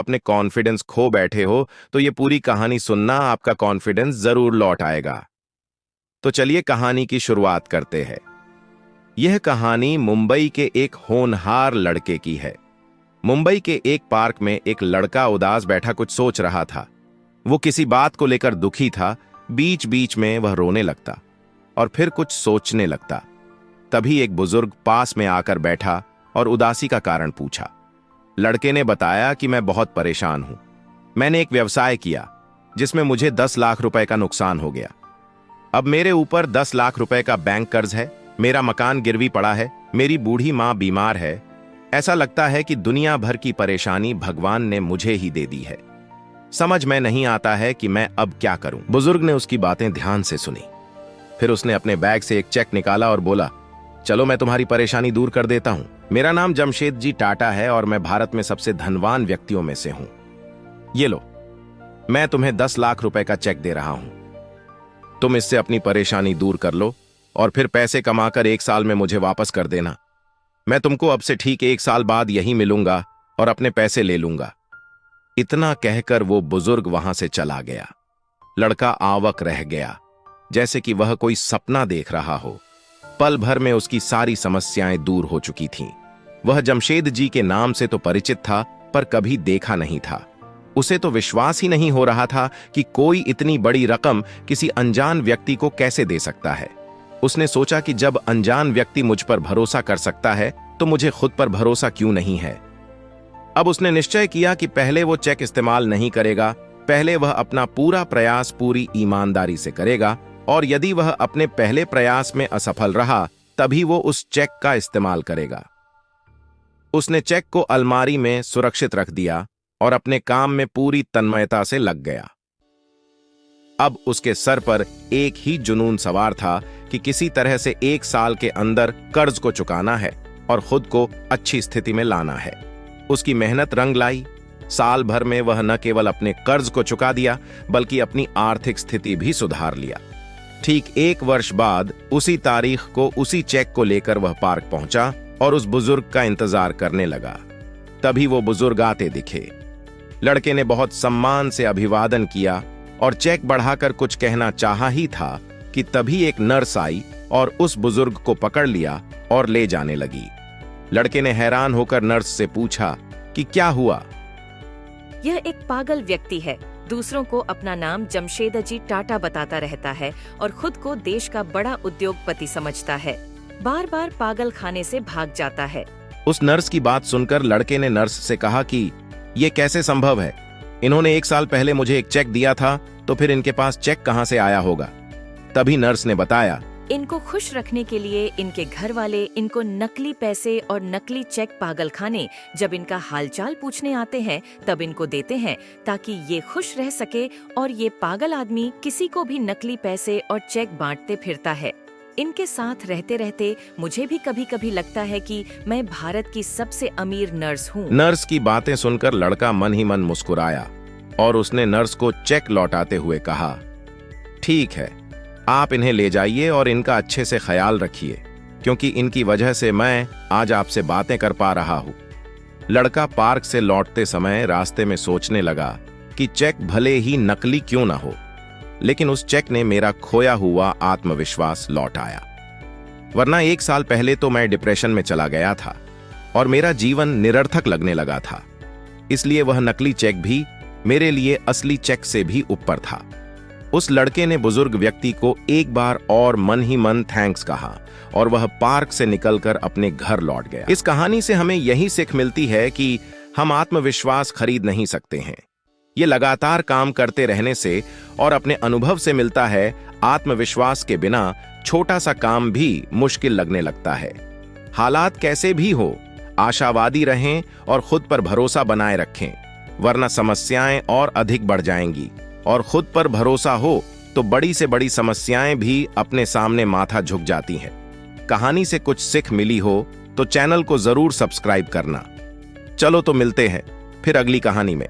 अपने कॉन्फिडेंस खो बैठे हो तो ये पूरी कहानी सुनना, आपका कॉन्फिडेंस जरूर लौट आएगा। तो चलिए कहानी की शुरुआत करते हैं। यह कहानी मुंबई के एक होनहार लड़के की है। मुंबई के एक पार्क में एक लड़का उदास बैठा कुछ सोच रहा था। वो किसी बात को लेकर दुखी था। बीच बीच में वह रोने लगता और फिर कुछ सोचने लगता। तभी एक बुजुर्ग पास में आकर बैठा और उदासी का कारण पूछा। लड़के ने बताया कि मैं बहुत परेशान हूं। मैंने एक व्यवसाय किया जिसमें मुझे 10 लाख रुपए का नुकसान हो गया। अब मेरे ऊपर 10 लाख रुपए का बैंक कर्ज है, मेरा मकान गिरवी पड़ा है, मेरी बूढ़ी मां बीमार है। ऐसा लगता है कि दुनिया भर की परेशानी भगवान ने मुझे ही दे दी है। समझ में नहीं आता है कि मैं अब क्या करूं। बुजुर्ग ने उसकी बातें ध्यान से सुनी। फिर उसने अपने बैग से एक चेक निकाला और बोला, चलो मैं तुम्हारी परेशानी दूर कर देता हूं। मेरा नाम जमशेद जी टाटा है और मैं भारत में सबसे धनवान व्यक्तियों में से हूं। ये लो, मैं तुम्हें 10 लाख रुपए का चेक दे रहा हूं। तुम इससे अपनी परेशानी दूर कर लो और फिर पैसे कमाकर 1 साल में मुझे वापस कर देना। मैं तुमको अब से ठीक 1 साल बाद यहीं मिलूंगा और अपने पैसे ले लूंगा। इतना कहकर वो बुजुर्ग वहां से चला गया। लड़का आवाक रह गया, जैसे कि वह कोई सपना देख रहा हो। पल भर में उसकी सारी समस्याएं दूर हो चुकी थीं। वह जमशेद जी के नाम से तो परिचित था, पर कभी देखा नहीं था। उसे तो विश्वास ही नहीं हो रहा था कि कोई इतनी बड़ी रकम किसी अनजान व्यक्ति को कैसे दे सकता है। उसने सोचा कि जब अनजान व्यक्ति मुझ पर भरोसा कर सकता है तो मुझे खुद पर भरोसा क्यों नहीं है। अब उसने निश्चय किया कि पहले वो चेक इस्तेमाल नहीं करेगा। पहले वह अपना पूरा प्रयास पूरी ईमानदारी से करेगा और यदि वह अपने पहले प्रयास में असफल रहा तभी वो उस चेक का इस्तेमाल करेगा। उसने चेक को अलमारी में सुरक्षित रख दिया और अपने काम में पूरी तन्मयता से लग गया। अब उसके सर पर एक ही जुनून सवार था कि किसी तरह से 1 साल के अंदर कर्ज को चुकाना है और खुद को अच्छी स्थिति में लाना है। उसकी मेहनत रंग लाई। साल भर में वह न केवल अपने कर्ज को चुका दिया बल्कि अपनी आर्थिक स्थिति भी सुधार लिया। ठीक 1 वर्ष बाद उसी तारीख को उसी चेक को लेकर वह पार्क पहुंचा और उस बुजुर्ग का इंतजार करने लगा। तभी वो बुजुर्ग आते दिखे। लड़के ने बहुत सम्मान से अभिवादन किया और चेक बढ़ाकर कुछ कहना चाहा ही था कि तभी एक नर्स आई और उस बुजुर्ग को पकड़ लिया और ले जाने लगी। लड़के ने हैरान होकर नर्स से पूछा कि क्या हुआ। यह एक पागल व्यक्ति है। दूसरों को अपना नाम जमशेद जी टाटा बताता रहता है और खुद को देश का बड़ा उद्योगपति समझता है। बार बार पागल खाने से भाग जाता है। उस नर्स की बात सुनकर लड़के ने नर्स से कहा कि ये कैसे संभव है। इन्होंने 1 साल पहले मुझे एक चेक दिया था, तो फिर इनके पास चेक कहां से आया होगा। तभी नर्स ने बताया, इनको खुश रखने के लिए इनके घर वाले इनको नकली पैसे और नकली चेक पागलखाने जब इनका हालचाल पूछने आते हैं तब इनको देते हैं ताकि ये खुश रह सके और ये पागल आदमी किसी को भी नकली पैसे और चेक बांटते फिरता है। इनके साथ रहते रहते मुझे भी कभी कभी लगता है कि मैं भारत की सबसे अमीर नर्स हूँ। नर्स की बातें सुनकर लड़का मन ही मन मुस्कुराया और उसने नर्स को चेक लौटाते हुए कहा, ठीक है, आप इन्हें ले जाइए और इनका अच्छे से ख्याल रखिए, क्योंकि इनकी वजह से मैं आज आपसे बातें कर पा रहा हूँ। लड़का पार्क से लौटते समय रास्ते में सोचने लगा कि चेक भले ही नकली क्यों ना हो, लेकिन उस चेक ने मेरा खोया हुआ आत्मविश्वास लौटाया। वरना 1 साल पहले तो मैं डिप्रेशन में चला गया था और मेरा जीवन निरर्थक लगने लगा था। इसलिए वह नकली चेक भी मेरे लिए असली चेक से भी ऊपर था। उस लड़के ने बुजुर्ग व्यक्ति को एक बार और मन ही मन थैंक्स कहा और वह पार्क से निकलकर अपने घर लौट गया। इस कहानी से हमें यही सीख मिलती है कि हम आत्मविश्वास खरीद नहीं सकते हैं। ये लगातार काम करते रहने से और अपने अनुभव से मिलता है। आत्मविश्वास के बिना छोटा सा काम भी मुश्किल लगने लगता है। हालात कैसे भी हो, आशावादी रहें और खुद पर भरोसा बनाए रखें, वरना समस्याएं और अधिक बढ़ जाएंगी। और खुद पर भरोसा हो तो बड़ी से बड़ी समस्याएं भी अपने सामने माथा झुक जाती हैं। कहानी से कुछ सीख मिली हो तो चैनल को जरूर सब्सक्राइब करना। चलो तो मिलते हैं फिर अगली कहानी में।